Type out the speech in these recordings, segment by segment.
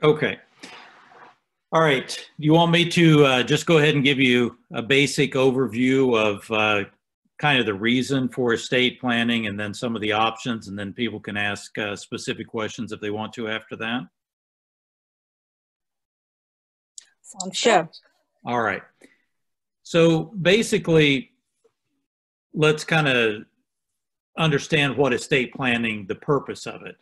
Okay. All right. You want me to just go ahead and give you a basic overview of kind of the reason for estate planning and then some of the options, and then people can ask specific questions if they want to after that? Sounds sure. All right. So basically, let's kind of understand what estate planning, the purpose of it.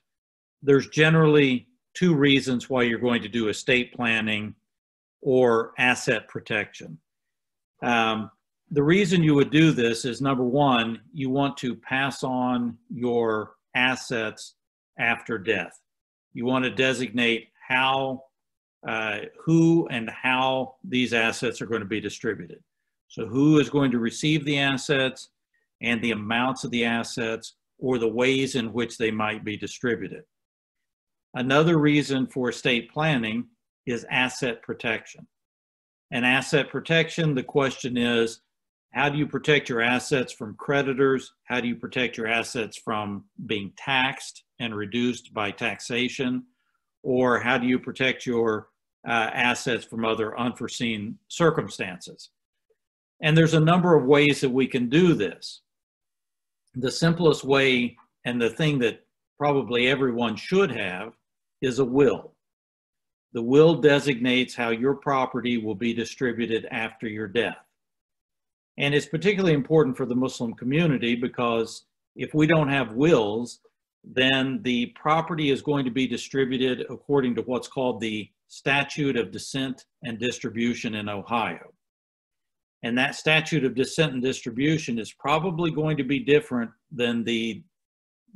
There's generally two reasons why you're going to do estate planning or asset protection. The reason you would do this is, number one, you want to pass on your assets after death. You want to designate how, who and how these assets are going to be distributed. So who is going to receive the assets and the amounts of the assets or the ways in which they might be distributed. Another reason for estate planning is asset protection. And asset protection, the question is, how do you protect your assets from creditors? How do you protect your assets from being taxed and reduced by taxation? Or how do you protect your assets from other unforeseen circumstances? And there's a number of ways that we can do this. The simplest way, and the thing that probably everyone should have, is a will. The will designates how your property will be distributed after your death. And it's particularly important for the Muslim community because if we don't have wills, then the property is going to be distributed according to what's called the Statute of Descent and Distribution in Ohio. And that statute of descent and distribution is probably going to be different than the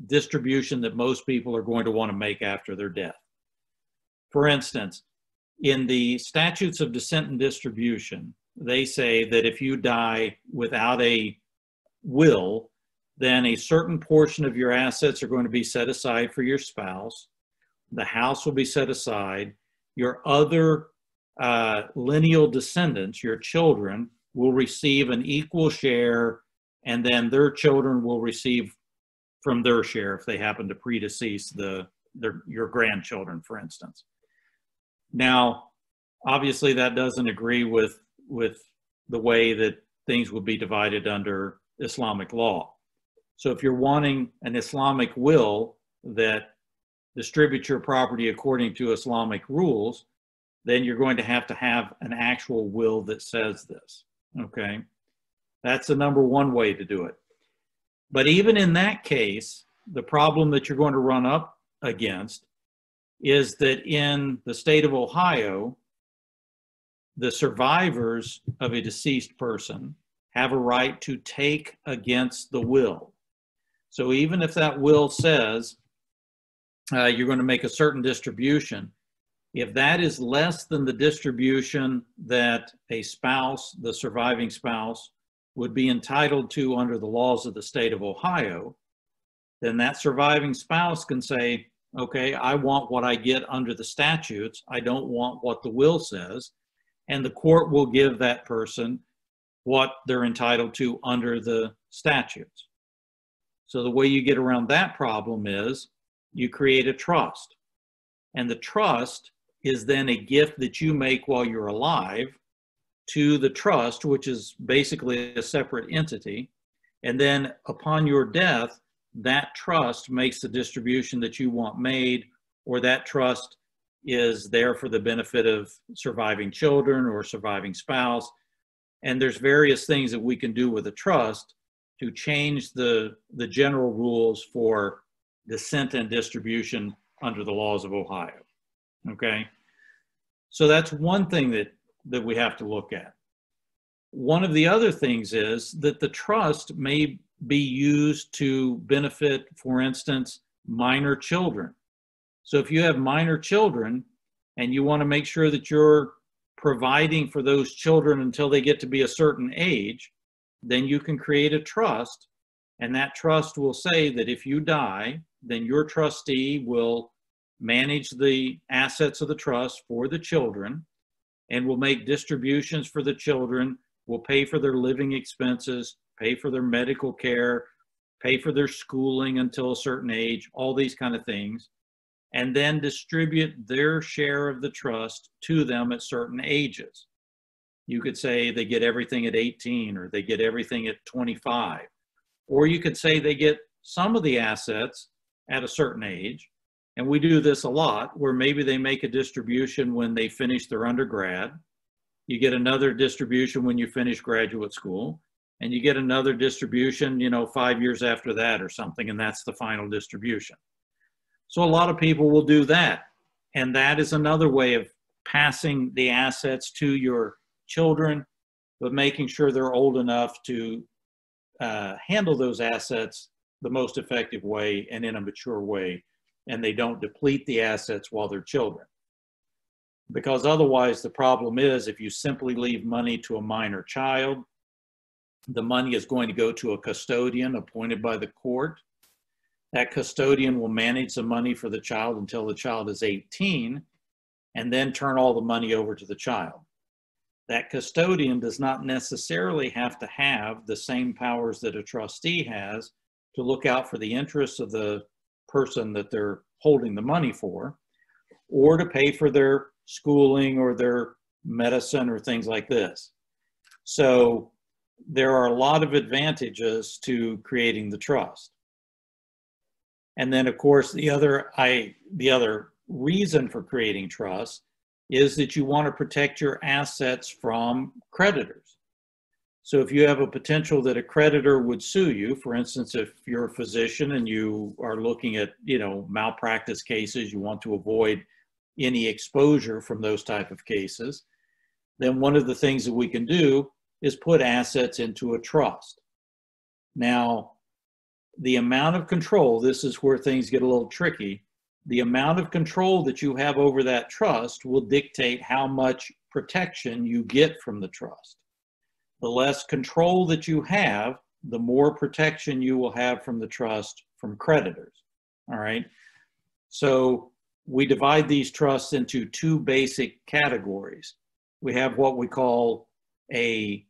distribution that most people are going to want to make after their death. For instance, in the statutes of descent and distribution, they say that if you die without a will, then a certain portion of your assets are going to be set aside for your spouse. The house will be set aside. Your other lineal descendants, your children, will receive an equal share, and then their children will receive from their share if they happen to predecease your grandchildren, for instance. Now, obviously that doesn't agree with the way that things would be divided under Islamic law. So if you're wanting an Islamic will that distributes your property according to Islamic rules, then you're going to have an actual will that says this, okay? That's the number one way to do it. But even in that case, the problem that you're going to run up against is that in the state of Ohio, the survivors of a deceased person have a right to take against the will. So even if that will says you're going to make a certain distribution, if that is less than the distribution that a spouse, the surviving spouse, would be entitled to under the laws of the state of Ohio, then that surviving spouse can say, okay, I want what I get under the statutes. I don't want what the will says. And the court will give that person what they're entitled to under the statutes. So the way you get around that problem is you create a trust. And the trust is then a gift that you make while you're alive to the trust, which is basically a separate entity. And then upon your death, that trust makes the distribution that you want made, or that trust is there for the benefit of surviving children or surviving spouse. And there's various things that we can do with a trust to change the general rules for descent and distribution under the laws of Ohio, okay? So that's one thing that we have to look at. One of the other things is that the trust may be used to benefit, for instance, minor children. So if you have minor children and you want to make sure that you're providing for those children until they get to be a certain age, then you can create a trust, and that trust will say that if you die, then your trustee will manage the assets of the trust for the children and will make distributions for the children, will pay for their living expenses, pay for their medical care, pay for their schooling until a certain age, all these kind of things. and then distribute their share of the trust to them at certain ages. You could say they get everything at 18, or they get everything at 25. Or you could say they get some of the assets at a certain age. And we do this a lot, where maybe they make a distribution when they finish their undergrad. You get another distribution when you finish graduate school, and you get another distribution, 5 years after that or something, and that's the final distribution. So a lot of people will do that. And that is another way of passing the assets to your children, but making sure they're old enough to handle those assets the most effective way and in a mature way, and they don't deplete the assets while they're children. Because otherwise, the problem is, if you simply leave money to a minor child, the money is going to go to a custodian appointed by the court. That custodian will manage the money for the child until the child is 18, and then turn all the money over to the child. That custodian does not necessarily have to have the same powers that a trustee has to look out for the interests of the person that they're holding the money for, or to pay for their schooling or their medicine or things like this. So there are a lot of advantages to creating the trust. And then, of course, the other reason for creating trust is that you want to protect your assets from creditors. So if you have a potential that a creditor would sue you, for instance, if you're a physician and you are looking at, malpractice cases, you want to avoid any exposure from those type of cases, then one of the things that we can do is put assets into a trust. Now, the amount of control, this is where things get a little tricky. The amount of control that you have over that trust will dictate how much protection you get from the trust. The less control that you have, the more protection you will have from the trust from creditors. All right. So we divide these trusts into two basic categories. We have what we call a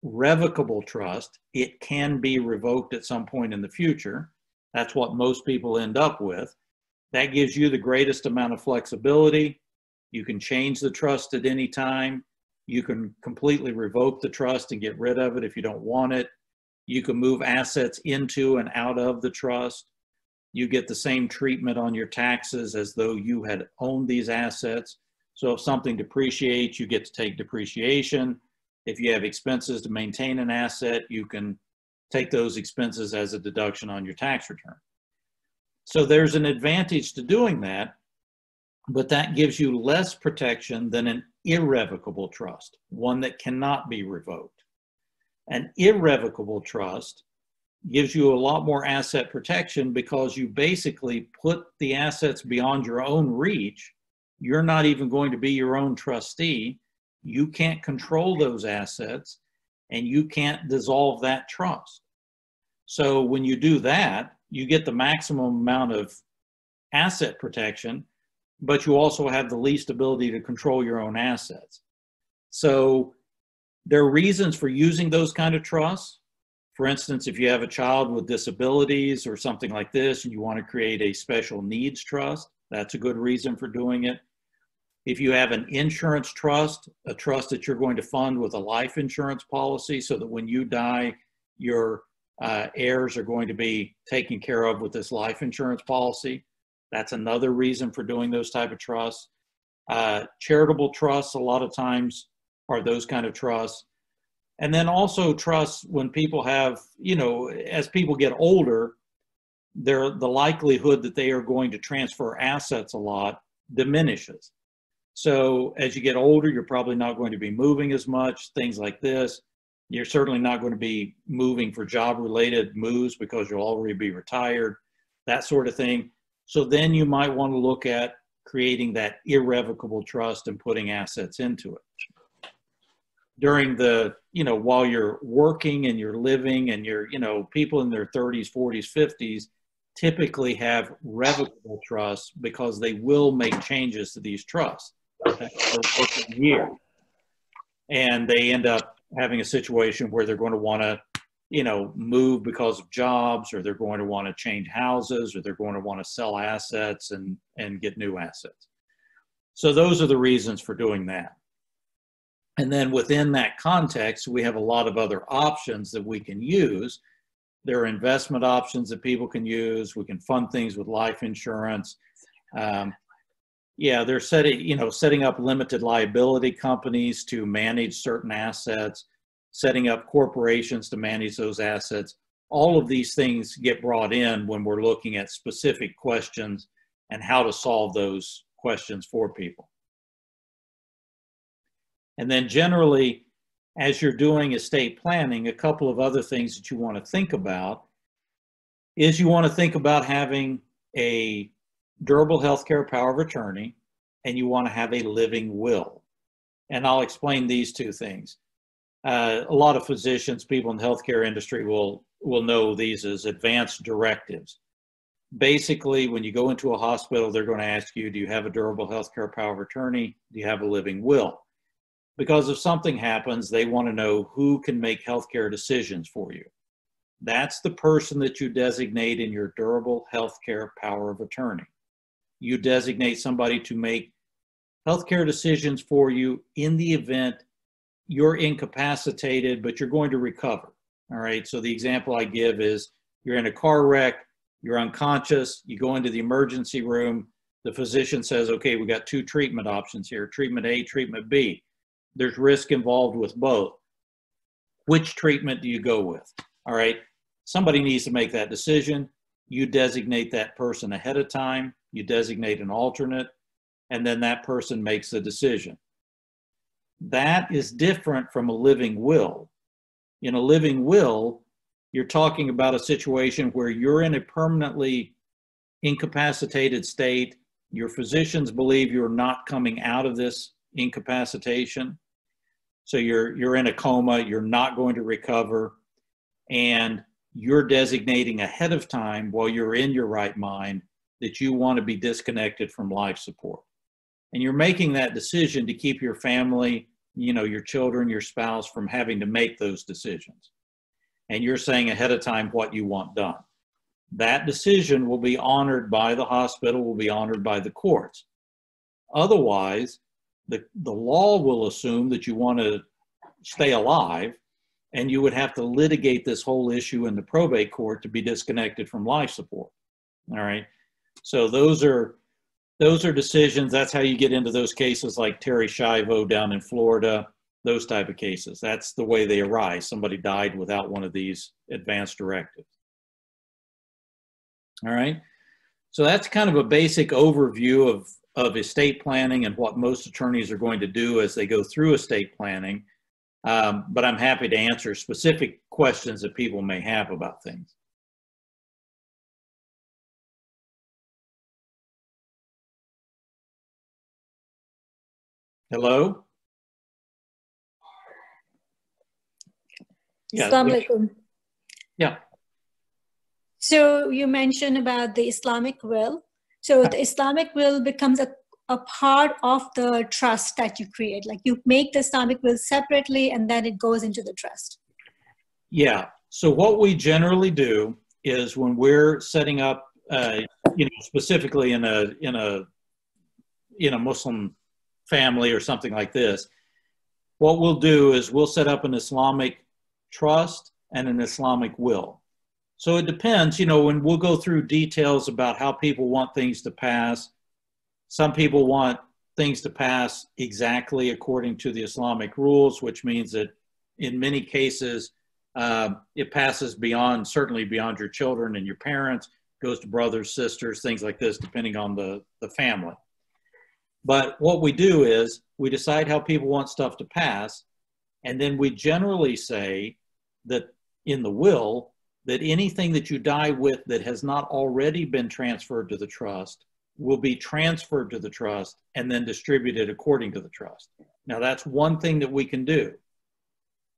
revocable trust. It can be revoked at some point in the future. That's what most people end up with. That gives you the greatest amount of flexibility. You can change the trust at any time. You can completely revoke the trust and get rid of it if you don't want it. You can move assets into and out of the trust. You get the same treatment on your taxes as though you had owned these assets. So if something depreciates, you get to take depreciation. If you have expenses to maintain an asset, you can take those expenses as a deduction on your tax return. So there's an advantage to doing that, but that gives you less protection than an irrevocable trust, one that cannot be revoked. An irrevocable trust gives you a lot more asset protection because you basically put the assets beyond your own reach. You're not even going to be your own trustee. You can't control those assets, and you can't dissolve that trust. So when you do that, you get the maximum amount of asset protection, but you also have the least ability to control your own assets. So there are reasons for using those kind of trusts. For instance, if you have a child with disabilities or something like this, and you want to create a special needs trust, that's a good reason for doing it. If you have an insurance trust, a trust that you're going to fund with a life insurance policy so that when you die, your heirs are going to be taken care of with this life insurance policy, that's another reason for doing those type of trusts. Charitable trusts, a lot of times, are those kind of trusts. And then also trusts when people have, as people get older, the likelihood that they are going to transfer assets a lot diminishes. So as you get older, you're probably not going to be moving as much, things like this. You're certainly not going to be moving for job-related moves because you'll already be retired, that sort of thing. So then you might want to look at creating that irrevocable trust and putting assets into it. During the, while you're working and you're living and you're, people in their 30s, 40s, 50s typically have revocable trusts because they will make changes to these trusts for a year. And they end up having a situation where they're going to want to move because of jobs, or they're going to want to change houses, or they're going to want to sell assets and get new assets. So those are the reasons for doing that. And then within that context, we have a lot of other options that we can use. There are investment options that people can use. We can fund things with life insurance. They're setting up limited liability companies to manage certain assets, setting up corporations to manage those assets. All of these things get brought in when we're looking at specific questions and how to solve those questions for people. And then generally, as you're doing estate planning, a couple of other things that you want to think about is you want to think about having a durable healthcare power of attorney, and you want to have a living will. And I'll explain these two things. A lot of physicians, people in the healthcare industry will know these as advanced directives. Basically, when you go into a hospital, they're going to ask you, do you have a durable healthcare power of attorney? Do you have a living will? Because if something happens, they want to know who can make healthcare decisions for you. That's the person that you designate in your durable healthcare power of attorney. You designate somebody to make healthcare decisions for you in the event you're incapacitated, but you're going to recover. All right. So the example I give is you're in a car wreck, you're unconscious, you go into the emergency room, the physician says, okay, we got two treatment options here, treatment A, treatment B. There's risk involved with both. Which treatment do you go with? All right. Somebody needs to make that decision. You designate that person ahead of time. You designate an alternate, and then that person makes the decision. That is different from a living will. In a living will, you're talking about a situation where you're in a permanently incapacitated state. Your physicians believe you're not coming out of this incapacitation. So you're in a coma, you're not going to recover, and you're designating ahead of time while you're in your right mind that you want to be disconnected from life support. And you're making that decision to keep your family, your children, your spouse from having to make those decisions. And you're saying ahead of time what you want done. That decision will be honored by the hospital, will be honored by the courts. Otherwise, the law will assume that you want to stay alive, and you would have to litigate this whole issue in the probate court to be disconnected from life support. All right. So those are decisions. That's how you get into those cases like Terry Schiavo down in Florida, those type of cases. That's the way they arise. Somebody died without one of these advanced directives. All right. So that's kind of a basic overview of estate planning and what most attorneys are going to do as they go through estate planning. But I'm happy to answer specific questions that people may have about things. Hello? Yeah. Assalamu alaikum. Yeah. So you mentioned about the Islamic will. So the Islamic will becomes a part of the trust that you create. Like you make the Islamic will separately and then it goes into the trust. Yeah. So what we generally do is when we're setting up, specifically in a Muslim family or something like this, what we'll do is we'll set up an Islamic trust and an Islamic will. So it depends, when we'll go through details about how people want things to pass. Some people want things to pass exactly according to the Islamic rules, which means that in many cases, it passes certainly beyond your children and your parents, goes to brothers, sisters, things like this, depending on the family. But what we do is we decide how people want stuff to pass, and then we generally say that in the will, that anything that you die with that has not already been transferred to the trust will be transferred to the trust and then distributed according to the trust. Now that's one thing that we can do.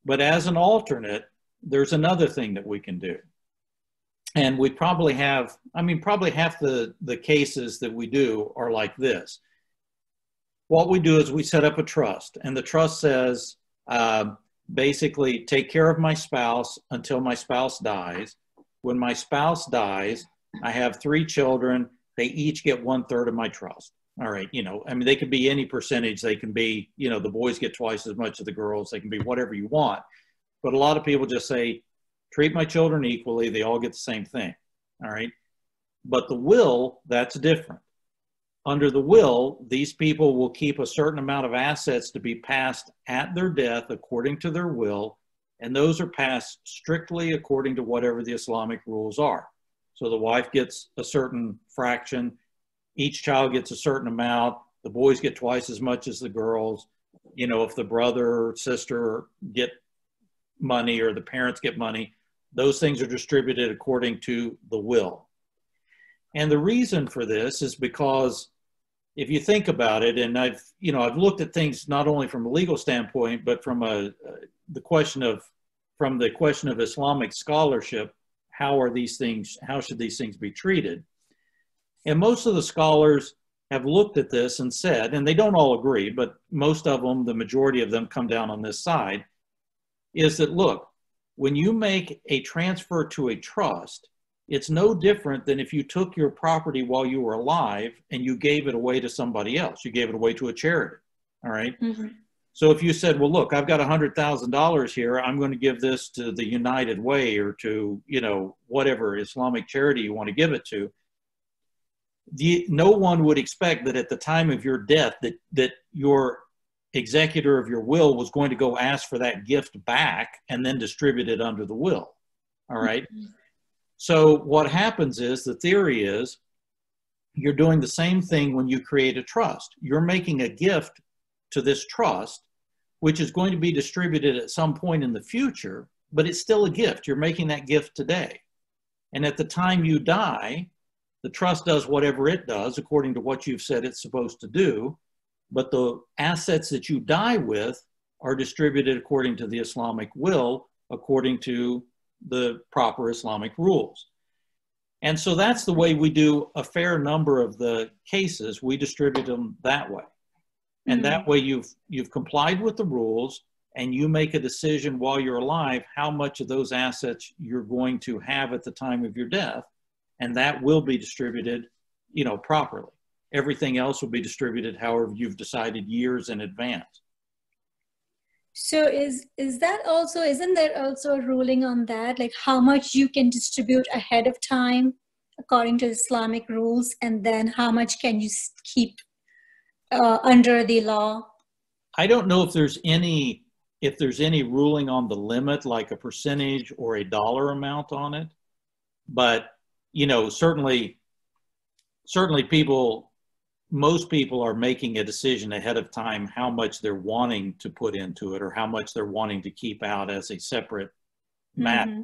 But as an alternate, there's another thing that we can do. And we probably have, probably half the cases that we do are like this. What we do is we set up a trust, and the trust says basically take care of my spouse until my spouse dies. When my spouse dies, I have 3 children. They each get 1/3 of my trust. All right. You know, I mean, they could be any percentage. They can be, you know, the boys get twice as much as the girls. They can be whatever you want. But a lot of people just say, treat my children equally. They all get the same thing. All right. But the will, that's different. Under the will, these people will keep a certain amount of assets to be passed at their death according to their will, and those are passed strictly according to whatever the Islamic rules are. So the wife gets a certain fraction, each child gets a certain amount, the boys get twice as much as the girls. You know, if the brother or sister get money or the parents get money, those things are distributed according to the will. And the reason for this is because if you think about it, and I've looked at things not only from a legal standpoint, but from the question of Islamic scholarship, how should these things be treated? And most of the scholars have looked at this and said, and they don't all agree, but most of them, the majority of them come down on this side, is that, look, when you make a transfer to a trust, it's no different than if you took your property while you were alive and you gave it away to somebody else. You gave it away to a charity, all right? Mm-hmm. So if you said, well, look, I've got $100,000 here. I'm going to give this to the United Way or to, you know, whatever Islamic charity you want to give it to. No one would expect that at the time of your death that your executor of your will was going to go ask for that gift back and then distribute it under the will, all right? Mm-hmm. So what happens is, the theory is, you're doing the same thing when you create a trust. You're making a gift to this trust, which is going to be distributed at some point in the future, but it's still a gift. You're making that gift today. And at the time you die, the trust does whatever it does according to what you've said it's supposed to do, but the assets that you die with are distributed according to the Islamic will, according to the proper Islamic rules. And so that's the way we do a fair number of the cases. We distribute them that way. And that way you've complied with the rules, and you make a decision while you're alive how much of those assets you're going to have at the time of your death, and that will be distributed, you know, properly. Everything else will be distributed however you've decided years in advance. So isn't there also a ruling on that, like how much you can distribute ahead of time according to Islamic rules, and then how much can you keep under the law? I don't know if there's any ruling on the limit, like a percentage or a dollar amount on it, but you know, certainly most people are making a decision ahead of time how much they're wanting to put into it or how much they're wanting to keep out as a separate matter. Mm-hmm.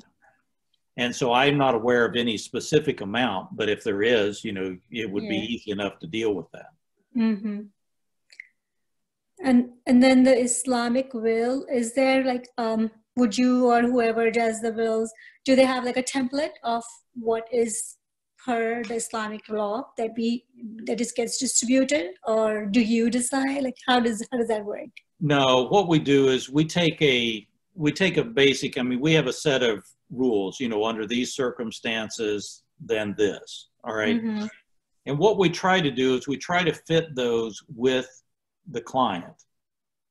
And so I'm not aware of any specific amount, but if there is, you know, it would be easy enough to deal with that. Mm-hmm. And then the Islamic will, is there like, would you or whoever does the wills, do they have like a template of what is per the Islamic law that gets distributed, or do you decide? Like how does that work? No, what we do is we take a basic, I mean, we have a set of rules, you know, under these circumstances, then this, all right? Mm-hmm. And what we try to do is we try to fit those with the client.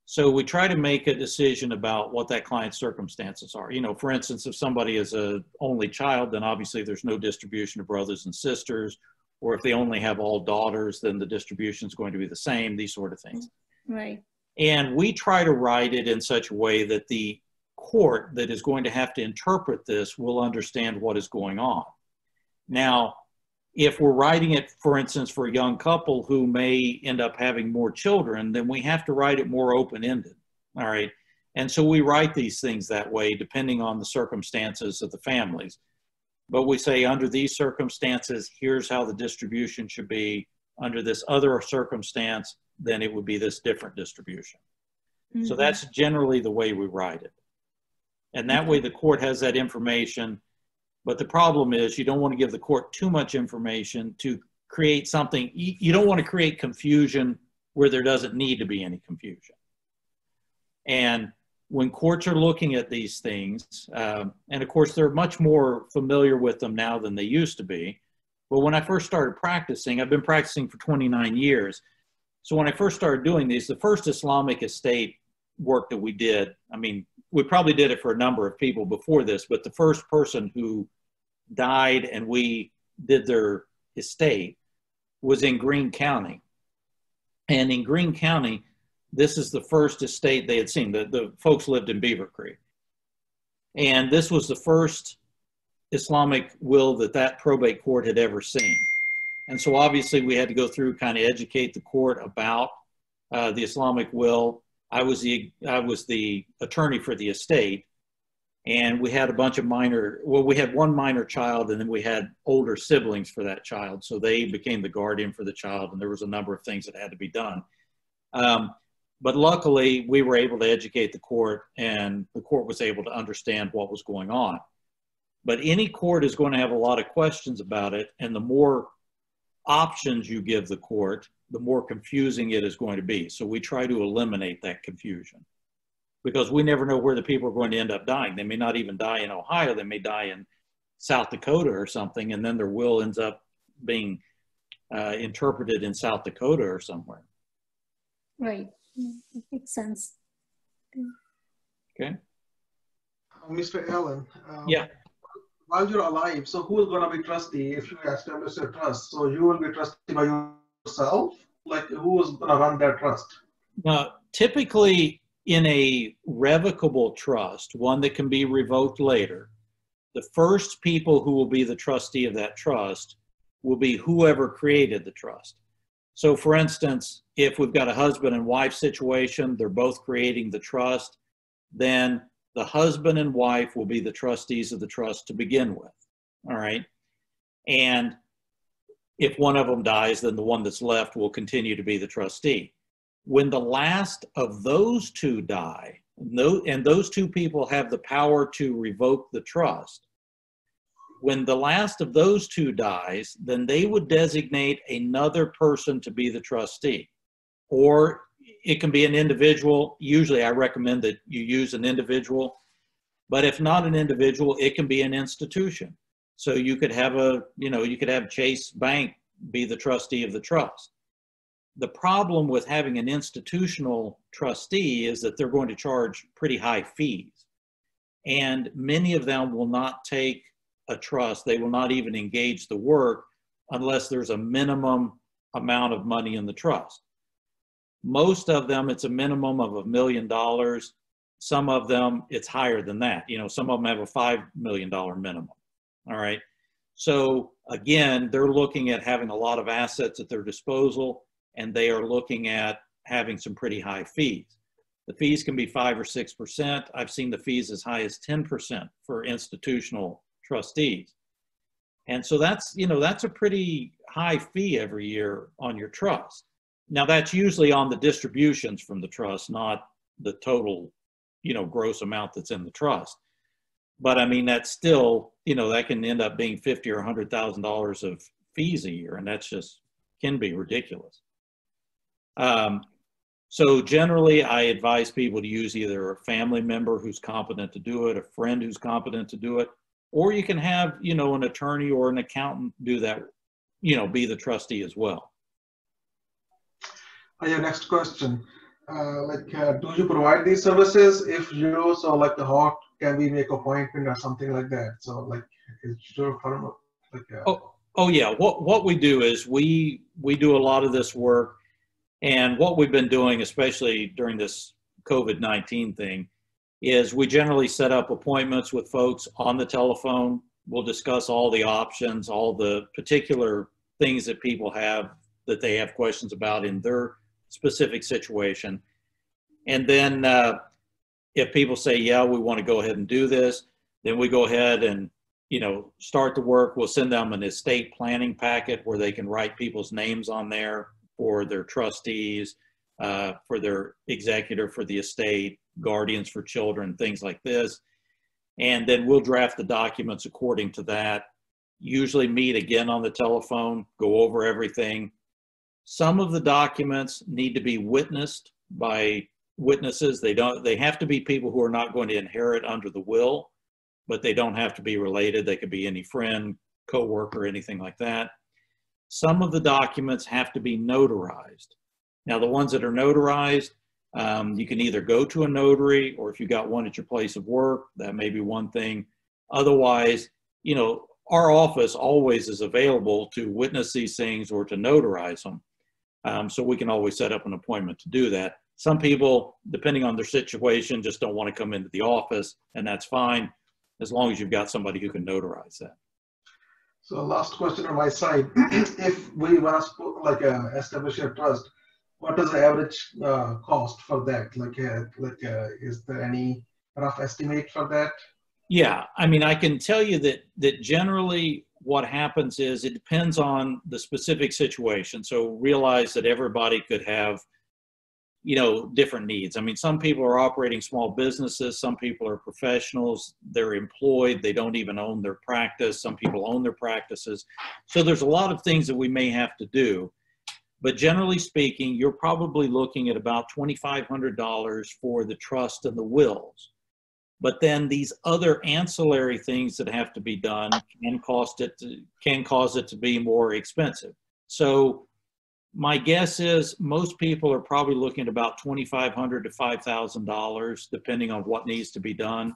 So we try to make a decision about what that client's circumstances are. You know, for instance, if somebody is an only child, then obviously there's no distribution of brothers and sisters. Or if they only have all daughters, then the distribution is going to be the same, these sort of things. Right. And we try to write it in such a way that the court that is going to have to interpret this will understand what is going on. Now, if we're writing it, for instance, for a young couple who may end up having more children, then we have to write it more open-ended, all right? And so we write these things that way depending on the circumstances of the families. But we say under these circumstances, here's how the distribution should be. Under this other circumstance, then it would be this different distribution. Mm-hmm. So that's generally the way we write it. And that way the court has that information. But the problem is you don't want to give the court too much information to create something. You don't want to create confusion where there doesn't need to be any confusion. And when courts are looking at these things, and of course they're much more familiar with them now than they used to be. But when I first started practicing, I've been practicing for 29 years. So when I first started doing these, the first Islamic estate work that we did, I mean, we probably did it for a number of people before this, but the first person who died and we did their estate was in Greene County. And in Greene County, this is the first estate they had seen. The folks lived in Beaver Creek. And this was the first Islamic will that probate court had ever seen. And so obviously we had to go through, kind of educate the court about the Islamic will. I was the attorney for the estate, and we had a bunch of we had one minor child, and then we had older siblings for that child. So they became the guardian for the child, and there was a number of things that had to be done. But luckily, we were able to educate the court, and the court was able to understand what was going on. But any court is going to have a lot of questions about it, and the more options you give the court, the more confusing it is going to be. So we try to eliminate that confusion, because we never know where the people are going to end up dying. They may not even die in Ohio. They may die in South Dakota or something, and then their will ends up being interpreted in South Dakota or somewhere. Right. That makes sense. Okay. Mr. Allen, yeah. While you're alive, so who is going to be trustee if you establish a trust? So you will be trustee by yourself? Like, who is going to run that trust? Typically, in a revocable trust, one that can be revoked later, the first people who will be the trustee of that trust will be whoever created the trust. So for instance, if we've got a husband and wife situation, they're both creating the trust, then the husband and wife will be the trustees of the trust to begin with, all right? And if one of them dies, then the one that's left will continue to be the trustee. When the last of those two die, and those two people have the power to revoke the trust, when the last of those two dies, then they would designate another person to be the trustee. Or it can be an individual. Usually I recommend that you use an individual, but if not an individual, it can be an institution. So you could have you could have Chase Bank be the trustee of the trust. The problem with having an institutional trustee is that they're going to charge pretty high fees. And many of them will not take a trust. They will not even engage the work unless there's a minimum amount of money in the trust. Most of them, it's a minimum of $1 million. Some of them, it's higher than that. Some of them have a $5 million minimum. All right. So again, they're looking at having a lot of assets at their disposal, and they are looking at having some pretty high fees. The fees can be 5 or 6%. I've seen the fees as high as 10% for institutional trustees. And so that's a pretty high fee every year on your trust. Now that's usually on the distributions from the trust, not the total, gross amount that's in the trust. But I mean, that's still, that can end up being $50,000 or $100,000 of fees a year, and that's just can be ridiculous. So generally, I advise people to use either a family member who's competent to do it, a friend who's competent to do it, or you can have, an attorney or an accountant do that, be the trustee as well. Yeah, next question. Do you provide these services? If you, how can we make appointment or something like that? So is your firm Oh yeah, what we do is we do a lot of this work, and what we've been doing, especially during this COVID-19 thing, is we generally set up appointments with folks on the telephone. We'll discuss all the options, all the particular things that people have that they have questions about in their specific situation. And then if people say, yeah, we want to go ahead and do this, then we go ahead and start the work. We'll send them an estate planning packet where they can write people's names on there for their trustees, for their executor for the estate, guardians for children, things like this. And then we'll draft the documents according to that, usually meet again on the telephone, go over everything. Some of the documents need to be witnessed by witnesses. They have to be people who are not going to inherit under the will, but they don't have to be related. They could be any friend, coworker, anything like that. Some of the documents have to be notarized. Now, the ones that are notarized, you can either go to a notary, or if you got one at your place of work, that may be one thing. Otherwise, you know, our office always is available to witness these things or to notarize them. So we can always set up an appointment to do that. Some people, depending on their situation, just don't want to come into the office, and that's fine, as long as you've got somebody who can notarize that. So last question on my side. If we want to establish a trust, what is the average cost for that? Is there any rough estimate for that? Yeah, I mean, I can tell you that generally what happens is it depends on the specific situation. So realize that everybody could have, you know, different needs. I mean, some people are operating small businesses, some people are professionals, they're employed, they don't even own their practice, some people own their practices. So there's a lot of things that we may have to do. But generally speaking, you're probably looking at about $2,500 for the trust and the wills. But then these other ancillary things that have to be done can cause it to be more expensive. So my guess is most people are probably looking at about $2,500 to $5,000, depending on what needs to be done.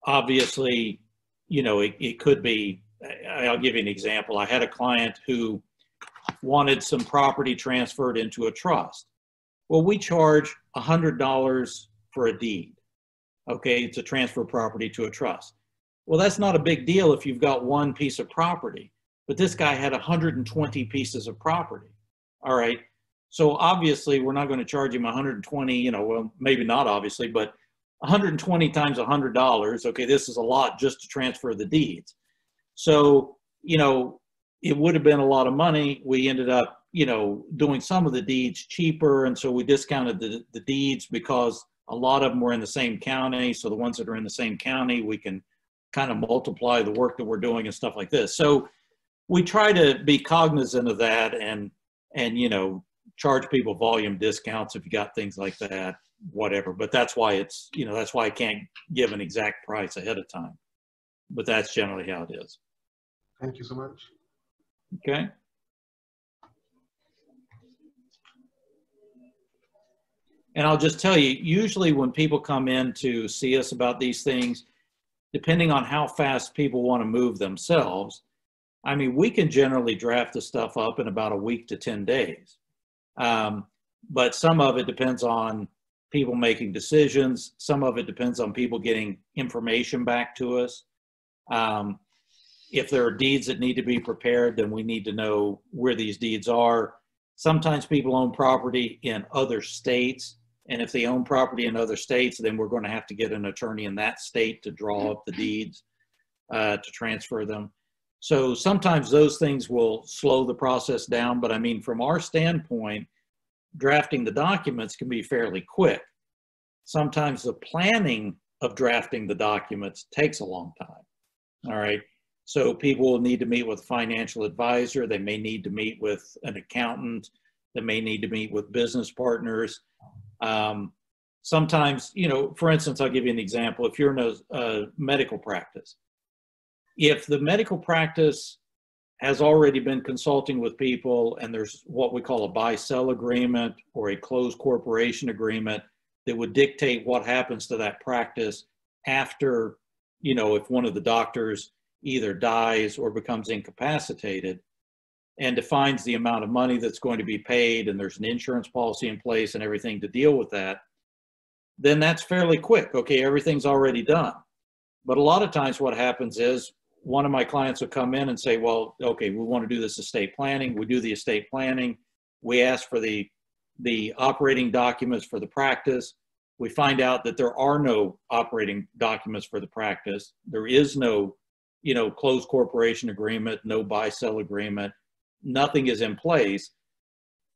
Obviously, you know, it could be, I'll give you an example. I had a client who wanted some property transferred into a trust. Well, we charge $100 for a deed, okay, to transfer property to a trust. Well, that's not a big deal if you've got one piece of property, but this guy had 120 pieces of property, all right? So obviously, we're not going to charge him 120, you know, well, maybe not obviously, but 120 times $100, okay, this is a lot just to transfer the deeds. So, you know, it would have been a lot of money. We ended up, you know, doing some of the deeds cheaper, and so we discounted the deeds because a lot of them were in the same county. So the ones that are in the same county, we can kind of multiply the work that we're doing and stuff like this. So we try to be cognizant of that and you know, charge people volume discounts if you got things like that, whatever. But that's why it's, you know, that's why I can't give an exact price ahead of time. But that's generally how it is. Thank you so much. Okay. And I'll just tell you, usually when people come in to see us about these things, depending on how fast people want to move themselves, I mean, we can generally draft the stuff up in about a week to 10 days. But some of it depends on people making decisions. Some of it depends on people getting information back to us. If there are deeds that need to be prepared, then we need to know where these deeds are. Sometimes people own property in other states. And if they own property in other states, then we're going to have to get an attorney in that state to draw up the deeds to transfer them. So sometimes those things will slow the process down. But I mean, from our standpoint, drafting the documents can be fairly quick. Sometimes the planning of drafting the documents takes a long time. All right. So people will need to meet with a financial advisor. They may need to meet with an accountant. They may need to meet with business partners. Sometimes, you know, for instance, I'll give you an example. If you're in a medical practice, if the medical practice has already been consulting with people and there's what we call a buy-sell agreement or a closed corporation agreement that would dictate what happens to that practice after, you know, if one of the doctors either dies or becomes incapacitated, and defines the amount of money that's going to be paid, and there's an insurance policy in place and everything to deal with that, then that's fairly quick. Okay, everything's already done. But a lot of times what happens is one of my clients will come in and say, well, okay, we want to do this estate planning. We do the estate planning. We ask for the operating documents for the practice. We find out that there are no operating documents for the practice. There is no, you know, closed corporation agreement, no buy-sell agreement. Nothing is in place.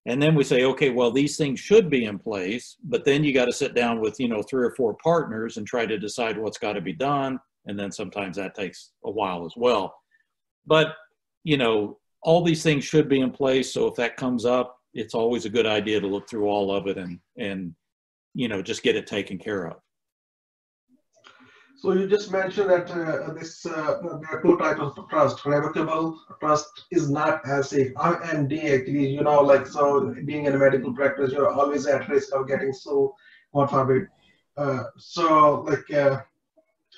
And then we say, okay, well, these things should be in place, but then you got to sit down with, you know, 3 or 4 partners and try to decide what's got to be done. And then sometimes that takes a while as well. But, you know, all these things should be in place. So if that comes up, it's always a good idea to look through all of it and you know, just get it taken care of. So you just mentioned that there are two types of trust. Revocable trust is not as safe. RMD actually, you know, like, so being in a medical practice, you're always at risk of getting so, God forbid.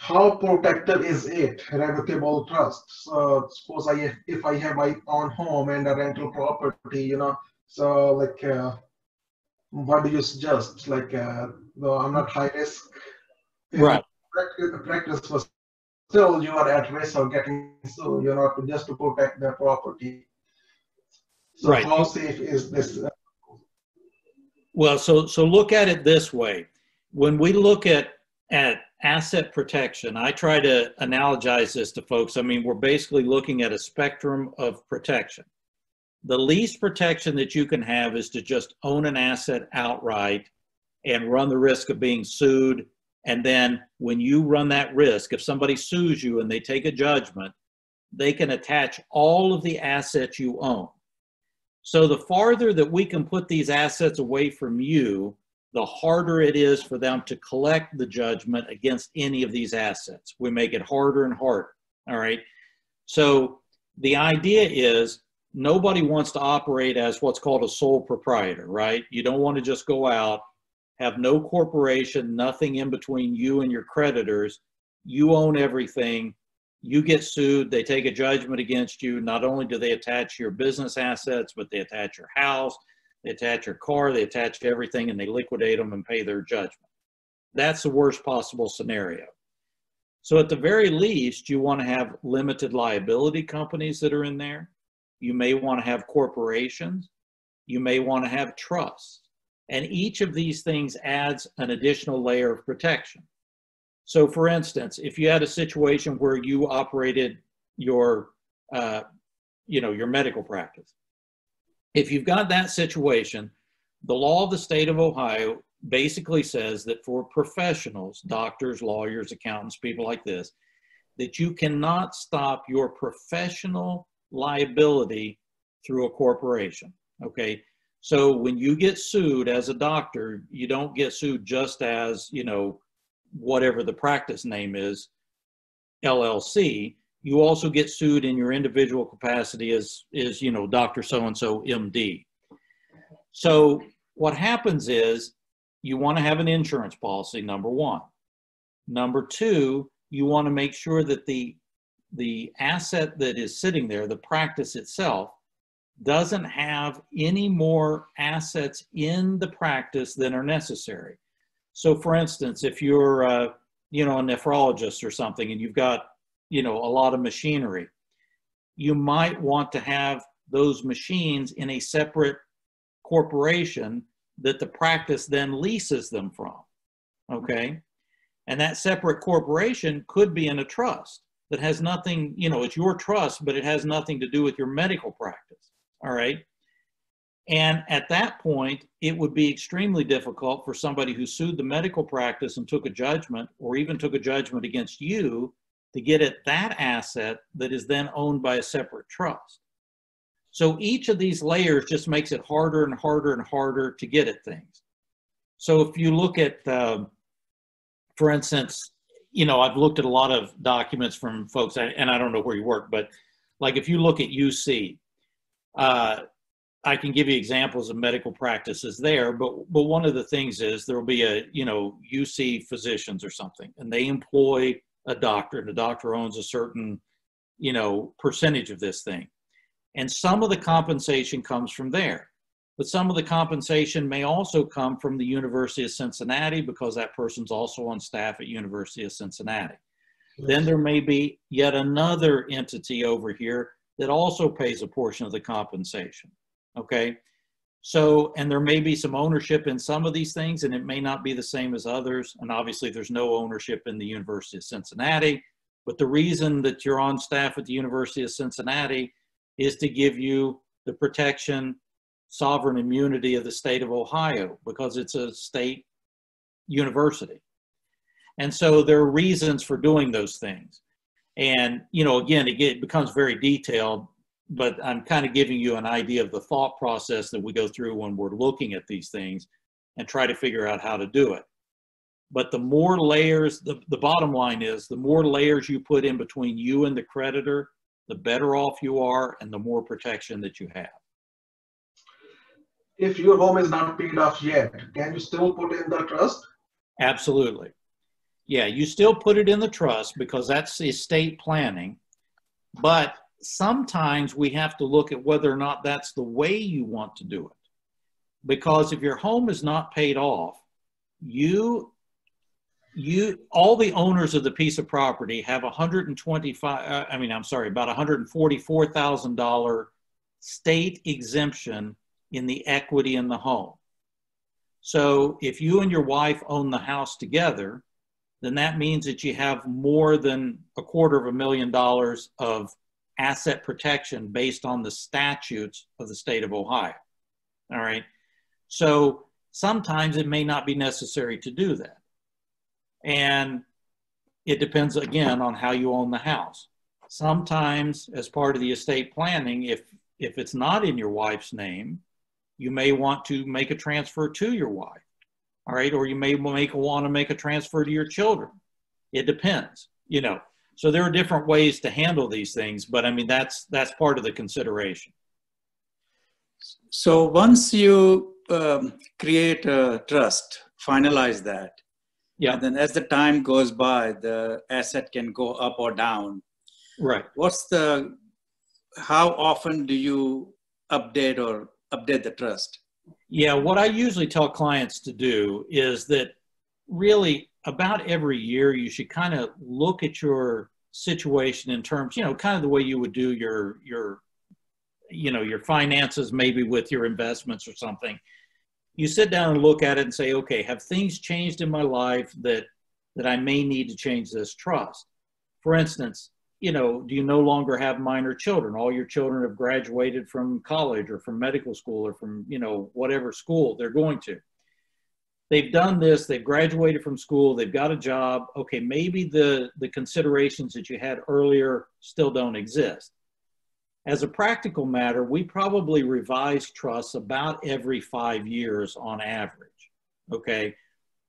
How protected is it, revocable trust? So suppose if I have my own home and a rental property, you know, so like, what do you suggest? Like, though I'm not high risk in Right. practice, but still you are at risk of getting sued, you know, just to protect the property. So Right. how safe is this? Well, so look at it this way. When we look at asset protection, I try to analogize this to folks. I mean, we're basically looking at a spectrum of protection. The least protection that you can have is to just own an asset outright and run the risk of being sued. And then when you run that risk, if somebody sues you and they take a judgment, they can attach all of the assets you own. So the farther that we can put these assets away from you, the harder it is for them to collect the judgment against any of these assets. We make it harder and harder, all right? So the idea is nobody wants to operate as what's called a sole proprietor, right? You don't want to just go out, have no corporation, nothing in between you and your creditors. You own everything. You get sued, they take a judgment against you. Not only do they attach your business assets, but they attach your house, they attach your car, they attach everything, and they liquidate them and pay their judgment. That's the worst possible scenario. So at the very least, you want to have limited liability companies that are in there. You may want to have corporations. You may want to have trusts. And each of these things adds an additional layer of protection. So for instance, if you had a situation where you operated your, your medical practice, if you've got that situation, the law of the state of Ohio basically says that for professionals, doctors, lawyers, accountants, people like this, that you cannot stop your professional liability through a corporation, okay? So when you get sued as a doctor, you don't get sued just as, you know, whatever the practice name is, LLC. You also get sued in your individual capacity as you know, Dr. So-and-so MD. So what happens is you want to have an insurance policy, number one. Number two, you want to make sure that the asset that is sitting there, the practice itself, doesn't have any more assets in the practice than are necessary. So for instance, if you're, a nephrologist or something and you've got, a lot of machinery, you might want to have those machines in a separate corporation that the practice then leases them from, okay? And that separate corporation could be in a trust that has nothing, it's your trust, but it has nothing to do with your medical practice, all right? And at that point, it would be extremely difficult for somebody who sued the medical practice and took a judgment, or even took a judgment against you, to get at that asset that is then owned by a separate trust. So each of these layers just makes it harder and harder and harder to get at things. So if you look at, for instance, I've looked at a lot of documents from folks, and I don't know where you work, but like if you look at UC, I can give you examples of medical practices there, but one of the things is there will be a, UC physicians or something, and they employ a doctor, and the doctor owns a certain, percentage of this thing. And some of the compensation comes from there, but some of the compensation may also come from the University of Cincinnati because that person's also on staff at University of Cincinnati. Yes. Then there may be yet another entity over here that also pays a portion of the compensation. Okay, so, and there may be some ownership in some of these things, and it may not be the same as others. And obviously there's no ownership in the University of Cincinnati, but the reason that you're on staff at the University of Cincinnati is to give you the protection, sovereign immunity of the state of Ohio, because it's a state university. And so there are reasons for doing those things. And, again, it becomes very detailed. but I'm kind of giving you an idea of the thought process that we go through when we're looking at these things and try to figure out how to do it. But the more layers, the bottom line is, the more layers you put in between you and the creditor, the better off you are and the more protection that you have. If your home is not paid off yet, can you still put in the trust? Absolutely. Yeah, you still put it in the trust because that's the estate planning. But sometimes we have to look at whether or not that's the way you want to do it. Because if your home is not paid off, all the owners of the piece of property have about $144,000 state exemption in the equity in the home. So if you and your wife own the house together, then that means that you have more than $250,000 of asset protection based on the statutes of the state of Ohio. All right. So sometimes it may not be necessary to do that. And it depends, again, on how you own the house. Sometimes, as part of the estate planning, if it's not in your wife's name, you may want to make a transfer to your wife, all right? Or you may want to make a transfer to your children. It depends, you know. So there are different ways to handle these things, but I mean, that's part of the consideration. So once you create a trust, finalize that, yeah. And then as the time goes by, the asset can go up or down. Right. How often do you update the trust? Yeah, what I usually tell clients to do is that really about every year you should kind of look at your situation in terms, you know, kind of the way you would do your finances, maybe with your investments or something. You sit down and look at it and say, okay, have things changed in my life that I may need to change this trust? For instance, you know, do you no longer have minor children? All your children have graduated from college or from medical school or from, you know, whatever school they're going to. They've done this, they've graduated from school, they've got a job. Okay, maybe the considerations that you had earlier still don't exist. As a practical matter, we probably revise trusts about every 5 years on average, okay?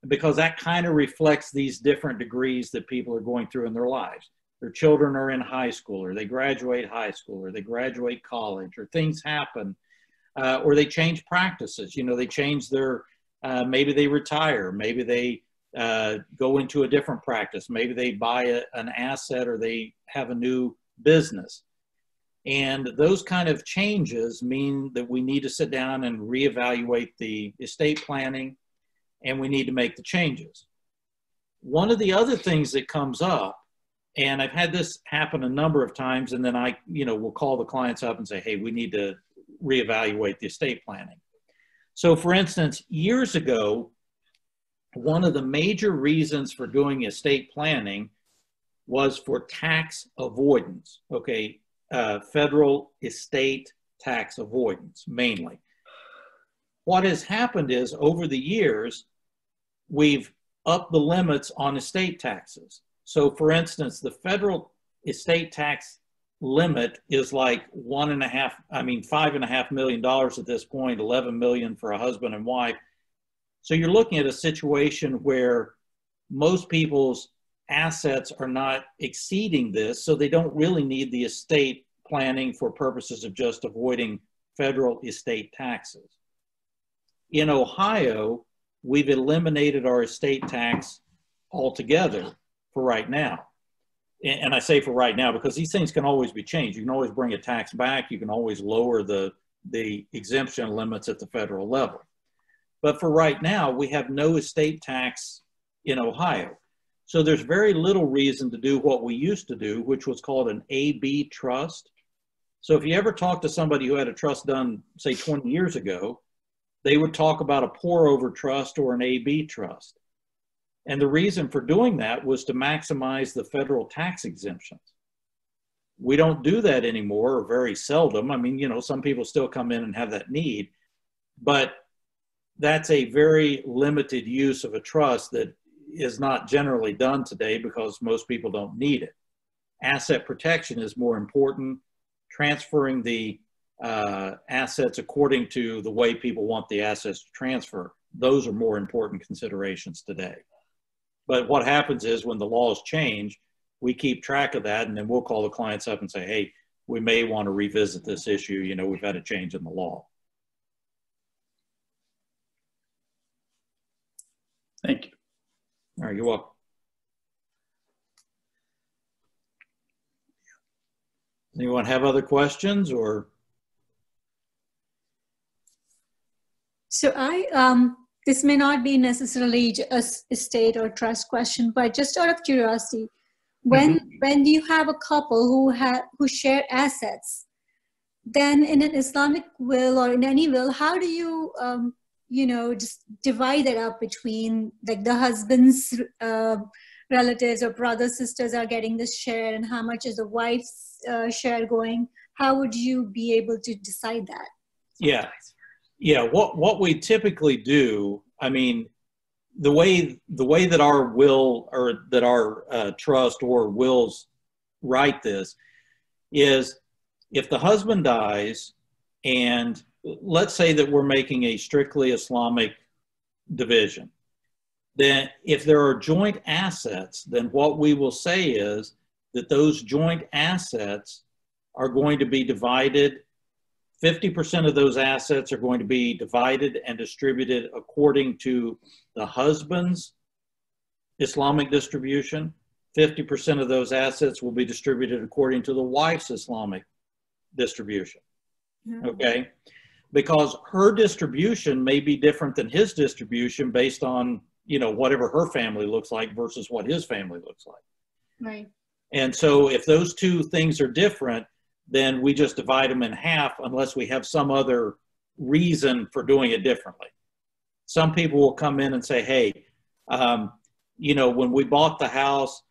Because that kind of reflects these different degrees that people are going through in their lives. Their children are in high school, or they graduate high school, or they graduate college, or things happen, or they change practices. You know, they change their, maybe they retire, maybe they go into a different practice, maybe they buy an asset, or they have a new business. And those kind of changes mean that we need to sit down and reevaluate the estate planning, and we need to make the changes. One of the other things that comes up, and I've had this happen a number of times, and then I, you know, will call the clients up and say, hey, we need to reevaluate the estate planning. So for instance, years ago, one of the major reasons for doing estate planning was for tax avoidance, okay? Federal estate tax avoidance, mainly. What has happened is, over the years, we've upped the limits on estate taxes. So for instance, the federal estate tax limit is like $5.5 million at this point, 11 million for a husband and wife. So you're looking at a situation where most people's assets are not exceeding this, so they don't really need the estate planning for purposes of just avoiding federal estate taxes. In Ohio, we've eliminated our estate tax altogether for right now. And I say for right now because these things can always be changed. You can always bring a tax back. You can always lower the exemption limits at the federal level. But for right now, we have no estate tax in Ohio. So there's very little reason to do what we used to do, which was called an AB trust. So if you ever talk to somebody who had a trust done, say 20 years ago, they would talk about a pour over trust or an AB trust. And the reason for doing that was to maximize the federal tax exemptions. We don't do that anymore, or very seldom. I mean, you know, some people still come in and have that need, but that's a very limited use of a trust that is not generally done today because most people don't need it. Asset protection is more important. transferring the assets according to the way people want the assets to transfer. Those are more important considerations today. But what happens is when the laws change, we keep track of that, and then we'll call the clients up and say, hey, we may want to revisit this issue. You know, we've had a change in the law. Thank you. All right, you're welcome. Anyone have other questions or? So this may not be necessarily a estate or trust question, but just out of curiosity, when you have a couple who share assets, then in an Islamic will or in any will, how do you just divide it up between like the husband's relatives or brothers, sisters are getting this share, and how much is the wife's share going? How would you be able to decide that? Yeah. What we typically do, I mean, the way that our will or that our trust or wills write this is if the husband dies, and let's say that we're making a strictly Islamic division, then if there are joint assets, then what we will say is that those joint assets are going to be divided. 50% of those assets are going to be divided and distributed according to the husband's Islamic distribution. 50% of those assets will be distributed according to the wife's Islamic distribution. Okay? Because her distribution may be different than his distribution based on, whatever her family looks like versus what his family looks like. Right. And so if those two things are different, then we just divide them in half unless we have some other reason for doing it differently. Some people will come in and say, hey, when we bought the house,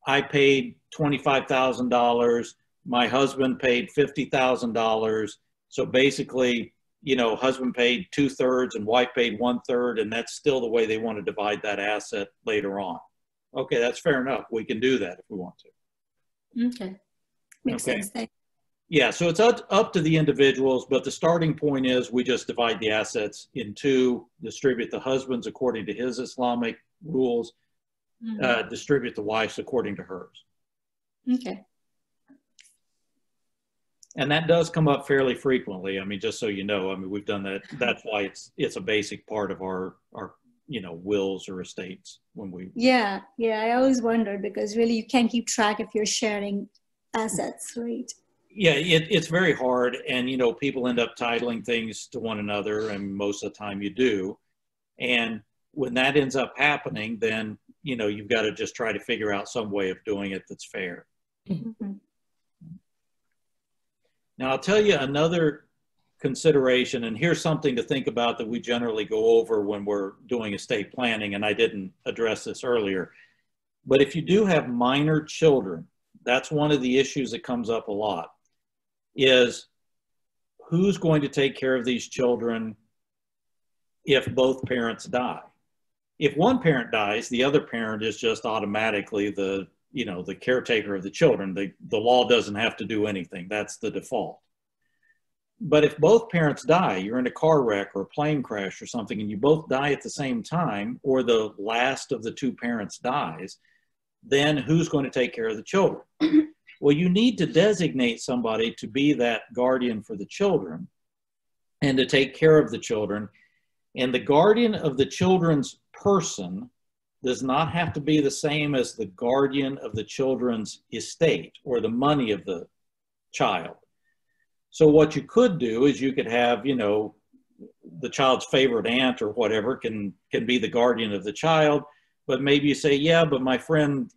I paid $25,000. My husband paid $50,000. So basically, husband paid 2/3 and wife paid 1/3, and that's still the way they want to divide that asset later on. Okay, that's fair enough. We can do that if we want to. Okay. Makes sense. Thanks. Yeah, so it's up to the individuals, but the starting point is we just divide the assets in two, distribute the husband's according to his Islamic rules, distribute the wife's according to hers. Okay. And that does come up fairly frequently. I mean, just so you know, we've done that. That's why it's a basic part of our wills or estates when we. Yeah. I always wondered because really you can't keep track if you're sharing assets, right? Yeah, it's very hard, and people end up titling things to one another, and most of the time you do. And when that ends up happening, then you've got to just try to figure out some way of doing it that's fair. Now I'll tell you another consideration, and here's something to think about that we generally go over when we're doing estate planning, and I didn't address this earlier. But if you do have minor children, that's one of the issues that comes up a lot. Is who's going to take care of these children if both parents die? If one parent dies, the other parent is just automatically the caretaker of the children. The law doesn't have to do anything. That's the default. But if both parents die, you're in a car wreck or a plane crash or something, and you both die at the same time, or the last of the two parents dies, then who's going to take care of the children? Well, you need to designate somebody to be that guardian for the children and to take care of the children. And the guardian of the children's person does not have to be the same as the guardian of the children's estate or the money of the child. So what you could do is you could have, the child's favorite aunt or whatever can be the guardian of the child, but maybe you say, yeah, but my friend,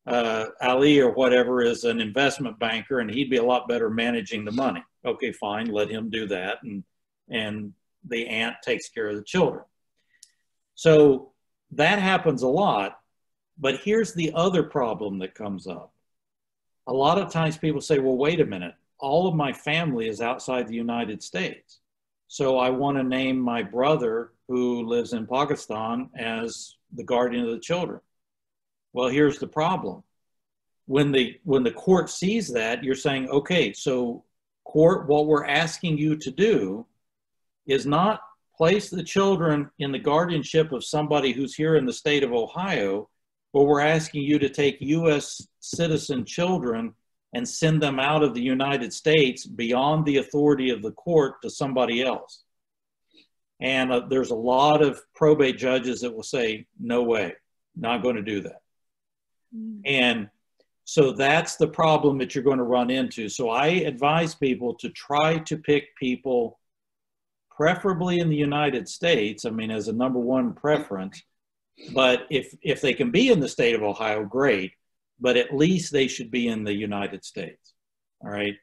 Ali or whatever is an investment banker and he'd be a lot better managing the money. Okay, fine, let him do that, and the aunt takes care of the children. So that happens a lot, but here's the other problem that comes up. A lot of times people say, well, wait a minute, all of my family is outside the United States. So I want to name my brother who lives in Pakistan as the guardian of the children. Well, here's the problem. when the court sees that, you're saying, okay, so court, what we're asking you to do is not place the children in the guardianship of somebody who's here in the state of Ohio, but we're asking you to take U.S. citizen children and send them out of the United States beyond the authority of the court to somebody else. And there's a lot of probate judges that will say, no way, not going to do that. And so that's the problem that you're going to run into. So I advise people to try to pick people, preferably in the United States, I mean, as a number one preference. But if they can be in the state of Ohio, great. But at least they should be in the United States. All right.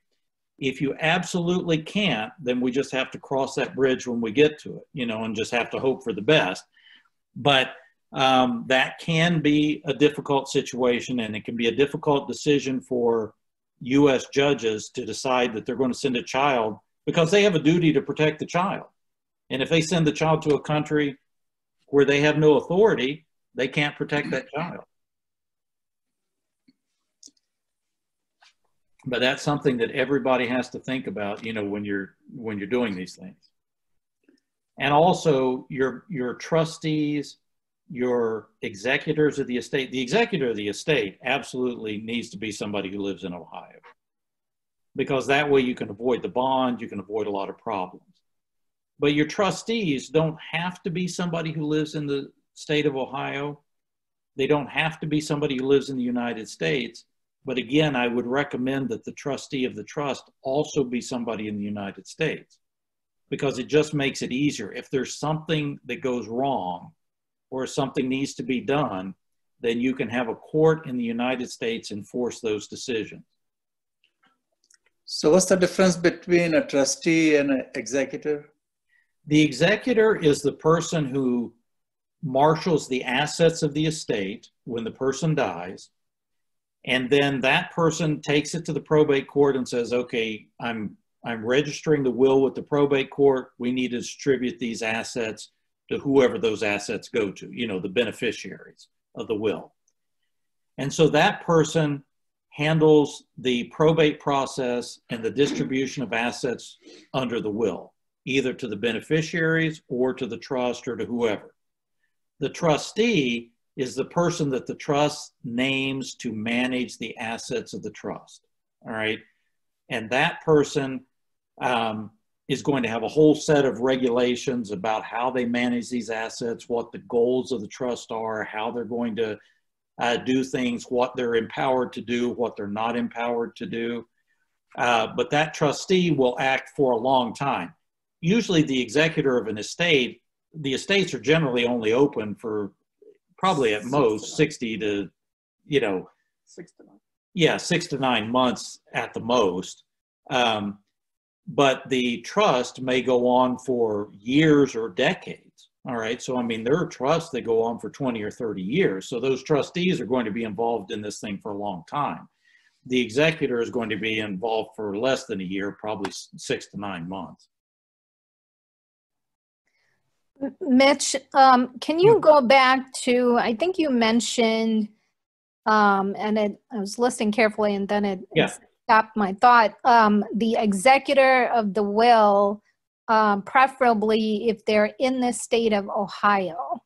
If you absolutely can't, then we just have to cross that bridge when we get to it, you know, and just have to hope for the best. But that can be a difficult situation, and it can be a difficult decision for U.S. judges to decide that they're going to send a child, because they have a duty to protect the child. And if they send the child to a country where they have no authority, they can't protect that child. But that's something that everybody has to think about, you know, when you're doing these things. And also your trustees, your executors of the estate. The executor of the estate absolutely needs to be somebody who lives in Ohio, because that way you can avoid the bond, you can avoid a lot of problems. But your trustees don't have to be somebody who lives in the state of Ohio. They don't have to be somebody who lives in the United States. But again, I would recommend that the trustee of the trust also be somebody in the United States, because it just makes it easier. If there's something that goes wrong or something needs to be done, then you can have a court in the United States enforce those decisions. So what's the difference between a trustee and an executor? The executor is the person who marshals the assets of the estate when the person dies. And then that person takes it to the probate court and says, okay, I'm registering the will with the probate court. We need to distribute these assets to whoever those assets go to, you know, the beneficiaries of the will. And so that person handles the probate process and the distribution of assets under the will, either to the beneficiaries or to the trust or to whoever. The trustee is the person that the trust names to manage the assets of the trust, all right? And that person is going to have a whole set of regulations about how they manage these assets, what the goals of the trust are, how they're going to do things, what they're empowered to do, what they're not empowered to do. But that trustee will act for a long time. Usually the executor of an estate, the estates are generally only open for probably at most 60 to, you know, 6 to 9. Yeah, 6 to 9 months at the most. But the trust may go on for years or decades. All right. So, I mean, there are trusts that go on for 20 or 30 years. So those trustees are going to be involved in this thing for a long time. The executor is going to be involved for less than a year, probably 6 to 9 months. Mitch, can you go back to, I think you mentioned, and I was listening carefully and then it stopped my thought, the executor of the will, preferably if they're in the state of Ohio.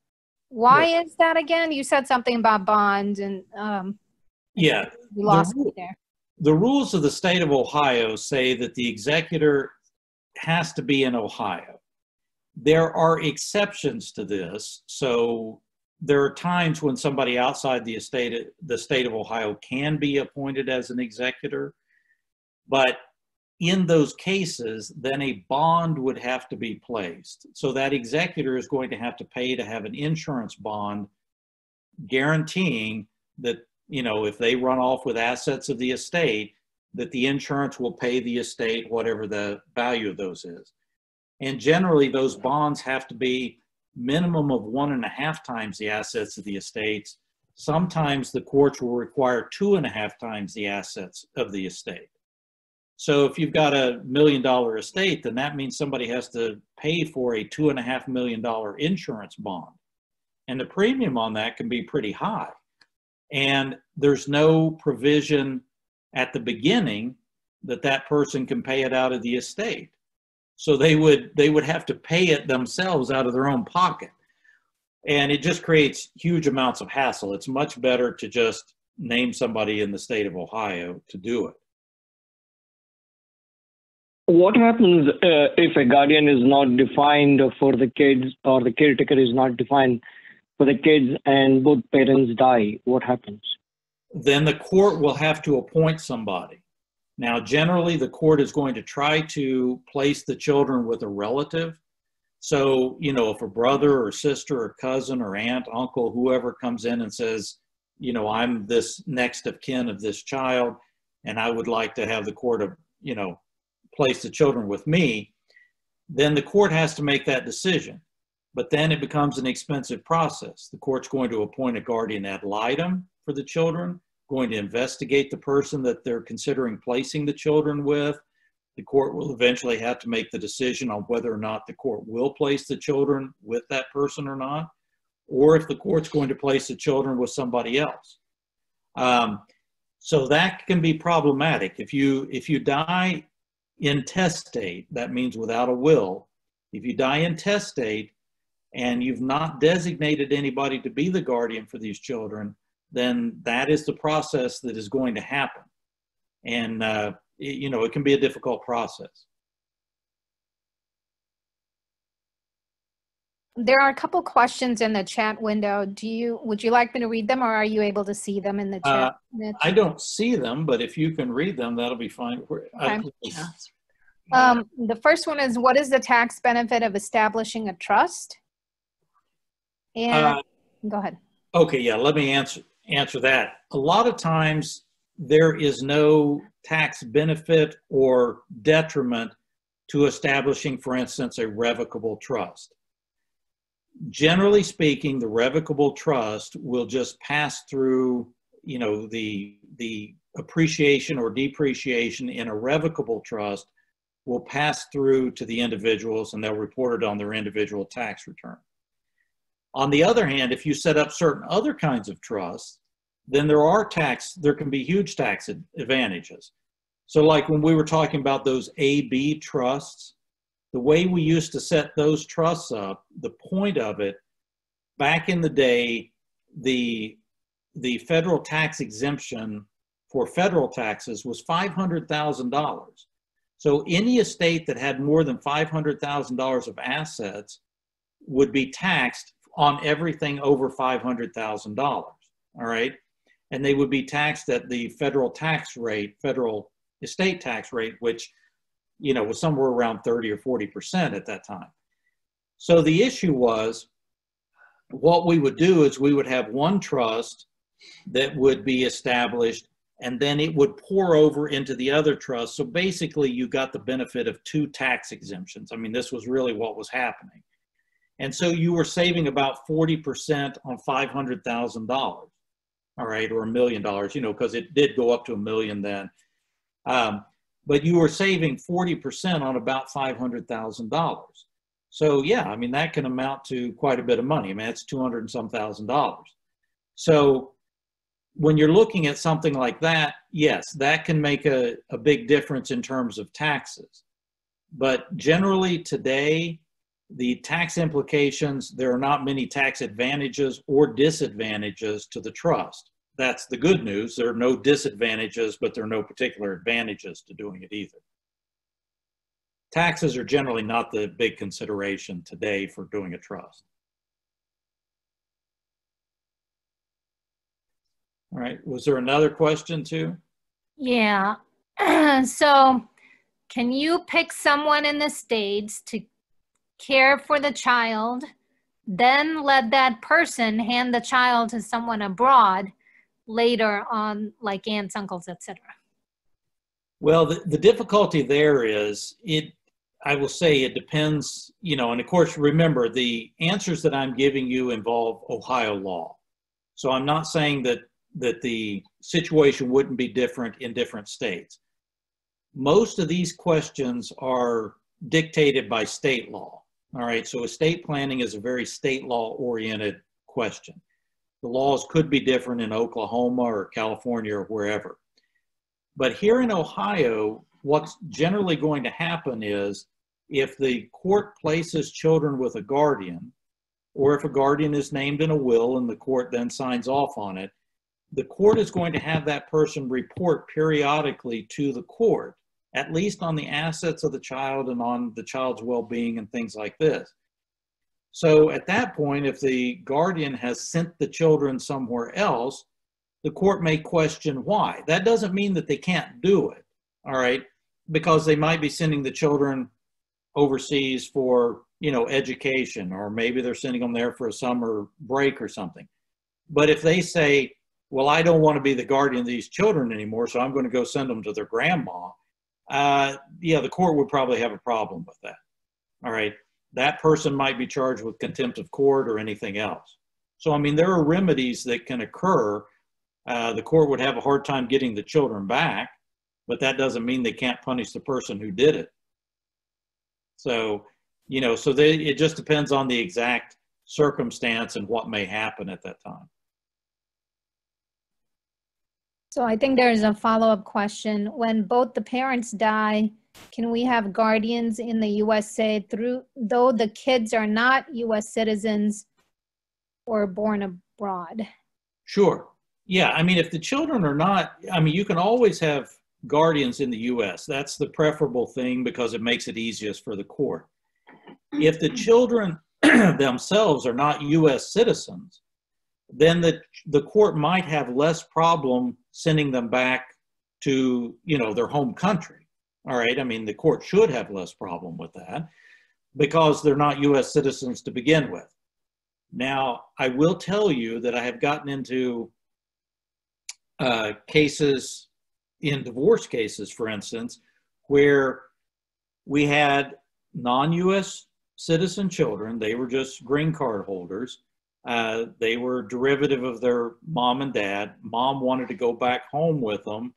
Why is that again? You said something about bonds and yeah, you lost me there. The rules of the state of Ohio say that the executor has to be in Ohio. There are exceptions to this. So there are times when somebody outside the state of Ohio can be appointed as an executor. But in those cases, then a bond would have to be placed. So that executor is going to have to pay to have an insurance bond guaranteeing that, you know, if they run off with assets of the estate, that the insurance will pay the estate whatever the value of those is. And generally, those bonds have to be minimum of 1.5 times the assets of the estates. Sometimes the courts will require 2.5 times the assets of the estate. So if you've got $1 million estate, then that means somebody has to pay for a $2.5 million insurance bond. And the premium on that can be pretty high. and there's no provision at the beginning that that person can pay it out of the estate. So they would have to pay it themselves out of their own pocket. And it just creates huge amounts of hassle. It's much better to just name somebody in the state of Ohio to do it. What happens if a guardian is not defined for the kids, or the caretaker is not defined for the kids, and both parents die? What happens? Then the court will have to appoint somebody. Now, generally, the court is going to try to place the children with a relative. So, you know, if a brother or sister or cousin or aunt, uncle, whoever comes in and says, you know, I'm this next of kin of this child, and I would like to have the court of, you know, place the children with me, then the court has to make that decision. But then it becomes an expensive process. The court's going to appoint a guardian ad litem for the children, going to investigate the person that they're considering placing the children with. The court will eventually have to make the decision on whether or not the court will place the children with that person or not, or if the court's going to place the children with somebody else. So that can be problematic. If you die intestate, that means without a will. If you die intestate and you've not designated anybody to be the guardian for these children, then that is the process that is going to happen. And, you know, it can be a difficult process. There are a couple questions in the chat window. Would you like me to read them, or are you able to see them in the chat? I don't see them, but if you can read them, that'll be fine. Okay. The first one is, what is the tax benefit of establishing a trust? And go ahead. Okay, yeah, let me answer that. A lot of times there is no tax benefit or detriment to establishing, for instance, a revocable trust. Generally speaking, the revocable trust will just pass through, you know, the appreciation or depreciation in a revocable trust will pass through to the individuals, and they'll report it on their individual tax return. On the other hand, if you set up certain other kinds of trusts, then there can be huge tax advantages. So like when we were talking about those A-B trusts, the way we used to set those trusts up, the point of it, back in the day, the federal tax exemption for federal taxes was $500,000. So any estate that had more than $500,000 of assets would be taxed on everything over $500,000, all right? And they would be taxed at the federal tax rate, federal estate tax rate, which, you know, was somewhere around 30 or 40% at that time. So the issue was, what we would do is we would have one trust that would be established, and then it would pour over into the other trust. So basically you got the benefit of two tax exemptions. I mean, this was really what was happening. And so you were saving about 40% on $500,000, all right, or $1 million, you know, because it did go up to $1 million then. But you were saving 40% on about $500,000. So yeah, I mean, that can amount to quite a bit of money. I mean, that's $200 and some thousand. So when you're looking at something like that, yes, that can make a big difference in terms of taxes. But generally today, the tax implications, there are not many tax advantages or disadvantages to the trust. That's the good news. There are no disadvantages, but there are no particular advantages to doing it either. Taxes are generally not the big consideration today for doing a trust. All right, was there another question too? Yeah, so can you pick someone in the States to care for the child, then let that person hand the child to someone abroad later on, like aunts, uncles, etc.? Well, the difficulty there is, I will say it depends, you know, and of course, remember, the answers that I'm giving you involve Ohio law. So I'm not saying that the situation wouldn't be different in different states. Most of these questions are dictated by state law. All right, so estate planning is a very state law oriented question. The laws could be different in Oklahoma or California or wherever. But here in Ohio, what's generally going to happen is if the court places children with a guardian, or if a guardian is named in a will and the court then signs off on it, the court is going to have that person report periodically to the court, at least on the assets of the child and on the child's well-being and things like this. So at that point, if the guardian has sent the children somewhere else, the court may question why. That doesn't mean that they can't do it, all right? Because they might be sending the children overseas for, education, or maybe they're sending them there for a summer break or something. But if they say, well, I don't want to be the guardian of these children anymore, so I'm going to go send them to their grandma, the court would probably have a problem with that, all right? That person might be charged with contempt of court or anything else. So, I mean, there are remedies that can occur. The court would have a hard time getting the children back, but that doesn't mean they can't punish the person who did it. So, it just depends on the exact circumstance and what may happen at that time. So I think there's a follow-up question. When both the parents die, can we have guardians in the USA though the kids are not US citizens or born abroad? Sure. Yeah, I mean, if the children are not, you can always have guardians in the US. That's the preferable thing because it makes it easiest for the court. If the children themselves are not US citizens, then the court might have less problem sending them back to, their home country. All right, the court should have less problem with that because they're not US citizens to begin with. Now, I will tell you that I have gotten into cases, in divorce cases, for instance, where we had non-US citizen children. They were just green card holders. They were derivative of their mom and dad. Mom wanted to go back home with them.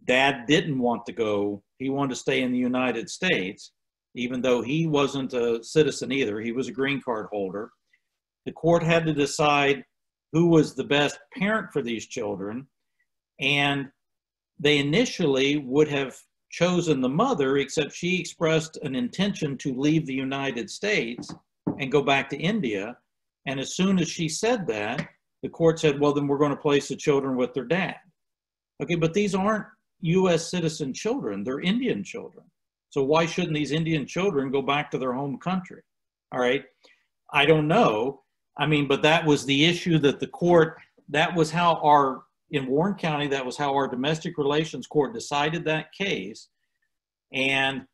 Dad didn't want to go. He wanted to stay in the United States, even though he wasn't a citizen either. He was a green card holder. The court had to decide who was the best parent for these children. And they initially would have chosen the mother, except she expressed an intention to leave the United States and go back to India. And as soon as she said that, the court said, well, then we're going to place the children with their dad. Okay, but these aren't US citizen children, they're Indian children. So why shouldn't these Indian children go back to their home country? All right, I don't know. But that was the issue that the court, that was how in Warren County, that was how our domestic relations court decided that case. And,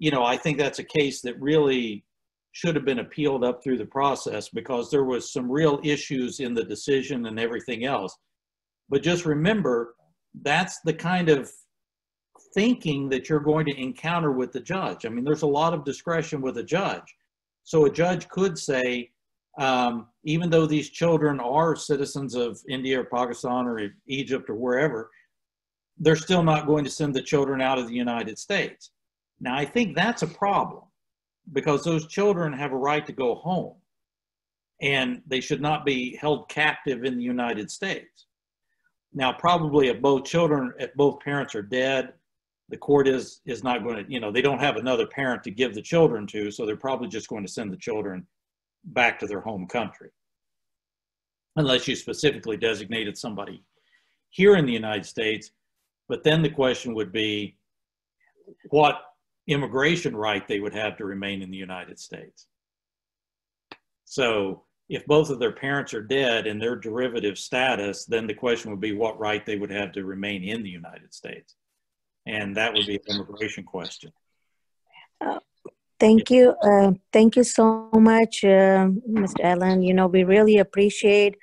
I think that's a case that really should have been appealed up through the process because there was some real issues in the decision and everything else. But just remember, that's the kind of thinking that you're going to encounter with the judge. There's a lot of discretion with a judge. So a judge could say, even though these children are citizens of India or Pakistan or Egypt or wherever, they're still not going to send the children out of the United States. Now, I think that's a problem because those children have a right to go home and they should not be held captive in the United States. Now, probably if both parents are dead, the court is not going to, they don't have another parent to give the children to, so they're probably just going to send the children back to their home country. Unless you specifically designated somebody here in the United States. But then the question would be what immigration right they would have to remain in the United States. So if both of their parents are dead in their derivative status, then the question would be what right they would have to remain in the United States. And that would be an immigration question. Thank you. Thank you so much, Mr. Allen. We really appreciate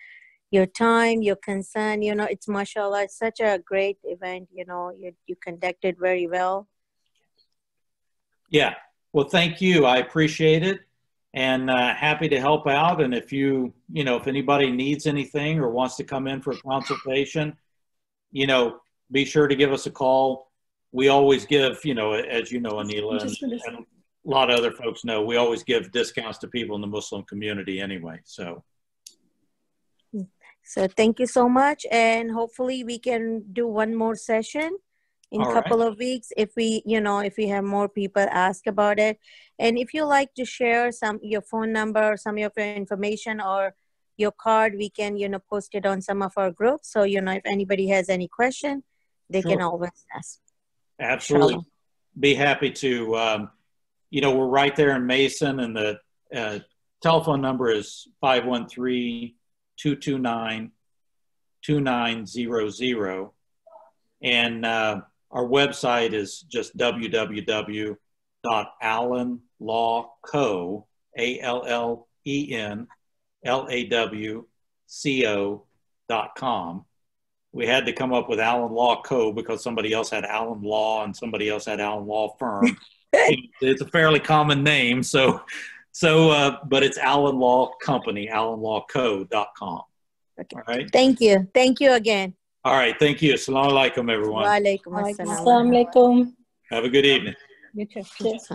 your time, your concern. It's mashallah, it's such a great event. You conducted very well. Yeah. Well, thank you. I appreciate it and happy to help out. And if if anybody needs anything or wants to come in for a consultation, be sure to give us a call. We always give, as you know, Anila, and a lot of other folks know, we always give discounts to people in the Muslim community anyway. So So thank you so much, and hopefully we can do one more session in a couple of weeks if we, if we have more people ask about it. And if you like to share your phone number, some of your information, or your card, we can, post it on some of our groups. So, if anybody has any question, they can always ask. Absolutely. Shalom. Be happy to, we're right there in Mason, and the telephone number is 513-229-2900. And our website is just www.allenlawco, ALLENLAWCO.com. We had to come up with Allen Law Co. because somebody else had Allen Law and somebody else had Allen Law Firm. It's a fairly common name, but it's Allen Law Company, AllenLawCo.com. Okay. All right. Thank you. Thank you again. All right. Thank you. Assalamu alaikum, everyone. Wa alaikum assalam. Assalamu alaikum. Have a good evening. You too. Cheers.